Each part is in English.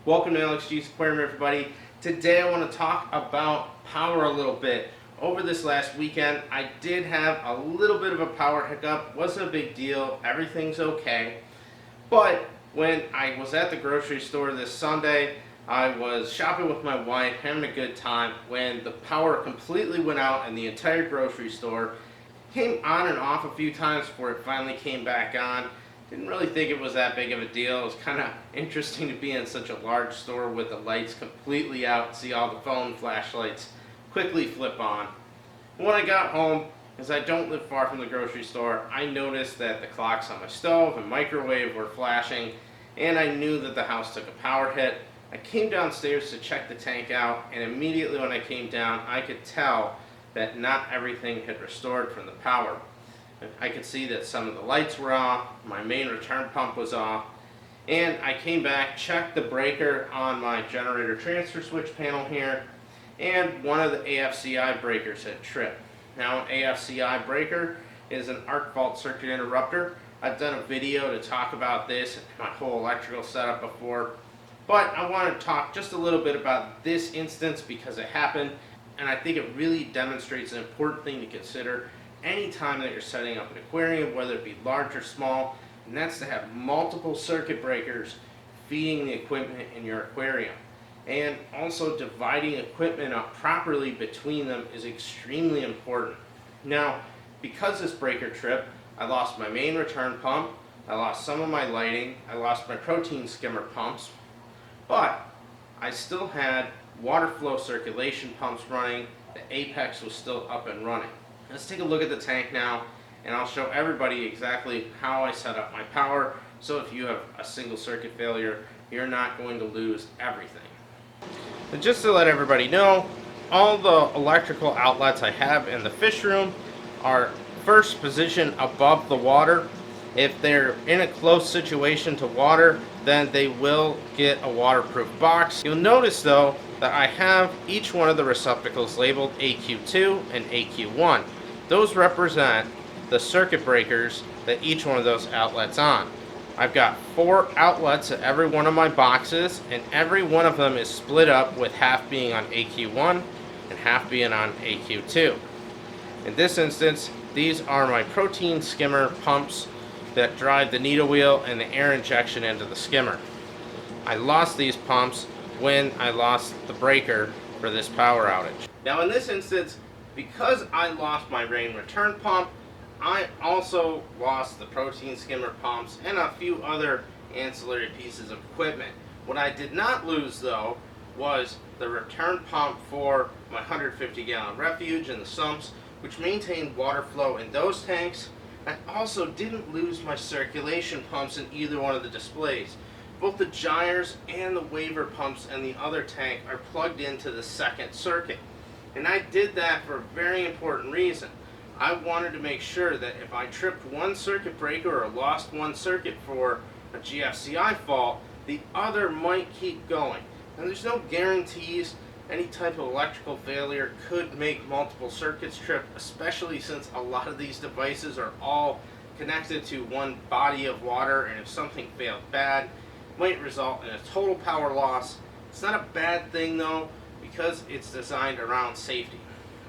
Welcome to AlexGs Aquarium, everybody. Today I want to talk about power a little bit. Over this last weekend, I did have a little bit of a power hiccup. Wasn't a big deal. Everything's okay. But when I was at the grocery store this Sunday, I was shopping with my wife, having a good time, when the power completely went out in the entire grocery store. Came on and off a few times before it finally came back on. Didn't really think it was that big of a deal. It was kind of interesting to be in such a large store with the lights completely out, see all the phone flashlights quickly flip on. When I got home, as I don't live far from the grocery store, I noticed that the clocks on my stove and microwave were flashing, and I knew that the house took a power hit. I came downstairs to check the tank out, and immediately when I came down, I could tell that not everything had restored from the power. I could see that some of the lights were off, my main return pump was off, and I came back, checked the breaker on my generator transfer switch panel here, and one of the AFCI breakers had tripped. Now, an AFCI breaker is an arc fault circuit interrupter. I've done a video to talk about this and my whole electrical setup before, but I want to talk just a little bit about this instance because it happened, and I think it really demonstrates an important thing to consider anytime that you're setting up an aquarium, whether it be large or small, and that's to have multiple circuit breakers feeding the equipment in your aquarium. And also dividing equipment up properly between them is extremely important. Now, because this breaker tripped, I lost my main return pump, I lost some of my lighting, I lost my protein skimmer pumps, but I still had water flow circulation pumps running, the apex was still up and running. Let's take a look at the tank now, and I'll show everybody exactly how I set up my power, so if you have a single circuit failure, you're not going to lose everything. And just to let everybody know, all the electrical outlets I have in the fish room are first position above the water. If they're in a close situation to water, then they will get a waterproof box. You'll notice though that I have each one of the receptacles labeled AQ2 and AQ1. Those represent the circuit breakers that each one of those outlets on. I've got 4 outlets at every one of my boxes, and every one of them is split up with half being on AQ1 and half being on AQ2. In this instance, these are my protein skimmer pumps that drive the needle wheel and the air injection into the skimmer. I lost these pumps when I lost the breaker for this power outage. Now in this instance, because I lost my main return pump, I also lost the protein skimmer pumps and a few other ancillary pieces of equipment. What I did not lose though was the return pump for my 150-gallon refuge and the sumps, which maintained water flow in those tanks. I also didn't lose my circulation pumps in either one of the displays. Both the gyres and the waiver pumps in the other tank are plugged into the second circuit. And I did that for a very important reason. I wanted to make sure that if I tripped one circuit breaker or lost one circuit for a GFCI fault, the other might keep going. And there's no guarantees any type of electrical failure could make multiple circuits trip, especially since a lot of these devices are all connected to one body of water, and if something failed bad, it might result in a total power loss. It's not a bad thing though, because it's designed around safety.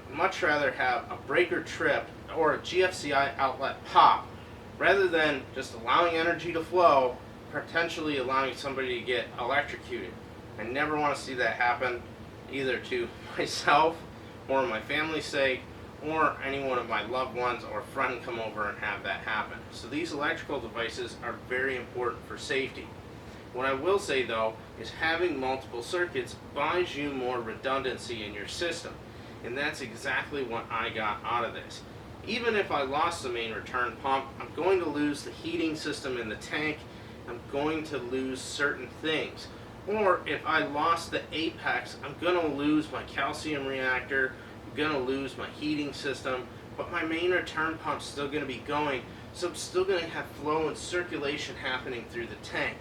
I'd much rather have a breaker trip or a GFCI outlet pop rather than just allowing energy to flow, potentially allowing somebody to get electrocuted. I never want to see that happen, either to myself or my family's sake, or any one of my loved ones or friend come over and have that happen. So these electrical devices are very important for safety. What I will say though is having multiple circuits buys you more redundancy in your system, and that's exactly what I got out of this. Even if I lost the main return pump, I'm going to lose the heating system in the tank, I'm going to lose certain things. Or if I lost the apex, I'm going to lose my calcium reactor, I'm going to lose my heating system, but my main return pump's still going to be going, so I'm still going to have flow and circulation happening through the tank.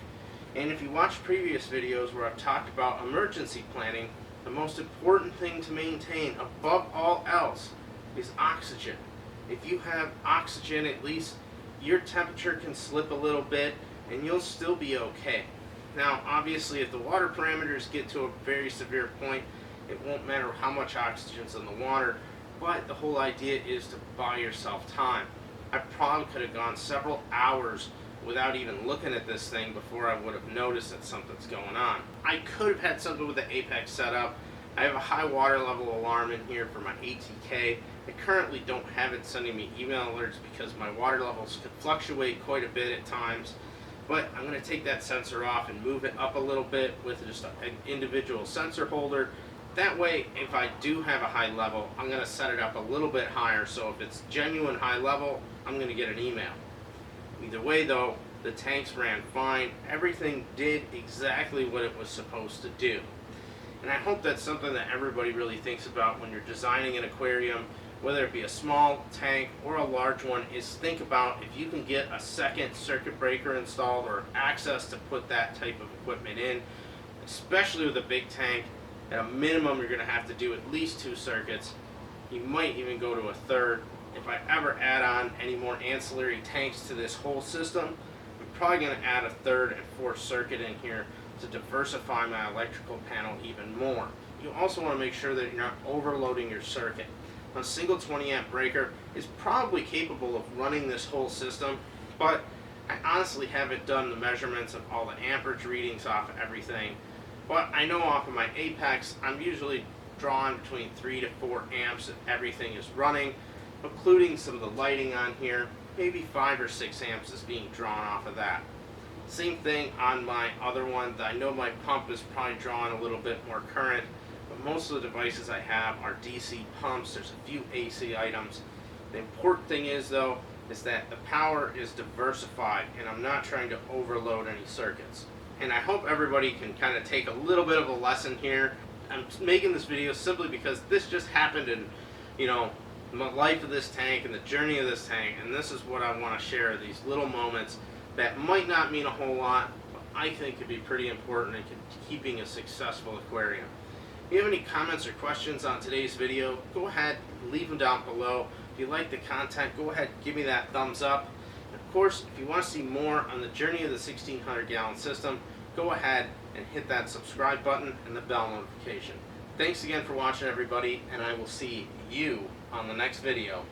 And if you watch previous videos where I've talked about emergency planning, the most important thing to maintain above all else is oxygen. If you have oxygen, at least your temperature can slip a little bit and you'll still be okay. Now, obviously, if the water parameters get to a very severe point, it won't matter how much oxygen's in the water, but the whole idea is to buy yourself time. I probably could have gone several hours without even looking at this thing before I would have noticed that something's going on. I could have had something with the apex set up. I have a high water level alarm in here for my ATK. I currently don't have it sending me email alerts because my water levels could fluctuate quite a bit at times. But I'm going to take that sensor off and move it up a little bit with just an individual sensor holder. That way, if I do have a high level, I'm going to set it up a little bit higher, so if it's genuine high level, I'm going to get an email. Either way though, the tanks ran fine. Everything did exactly what it was supposed to do. And I hope that's something that everybody really thinks about when you're designing an aquarium, whether it be a small tank or a large one, is think about if you can get a second circuit breaker installed or access to put that type of equipment in, especially with a big tank. At a minimum, you're going to have to do at least 2 circuits. You might even go to a third. If I ever add on any more ancillary tanks to this whole system, I'm probably going to add a 3rd and 4th circuit in here to diversify my electrical panel even more. You also want to make sure that you're not overloading your circuit. A single 20 amp breaker is probably capable of running this whole system, but I honestly haven't done the measurements of all the amperage readings off of everything. But I know off of my Apex, I'm usually drawing between 3 to 4 amps if everything is running, including some of the lighting on here. Maybe 5 or 6 amps is being drawn off of that. Same thing on my other one. I know my pump is probably drawing a little bit more current, but most of the devices I have are DC pumps. There's a few AC items. The important thing is though, is that the power is diversified and I'm not trying to overload any circuits. And I hope everybody can kind of take a little bit of a lesson here. I'm making this video simply because this just happened in, the life of this tank and the journey of this tank, and this is what I want to share, these little moments that might not mean a whole lot, but I think could be pretty important in keeping a successful aquarium. If you have any comments or questions on today's video, go ahead, leave them down below. If you like the content, go ahead, give me that thumbs up. And of course, if you want to see more on the journey of the 1600 gallon system, go ahead and hit that subscribe button and the bell notification. Thanks again for watching, everybody, and I will see you on the next video.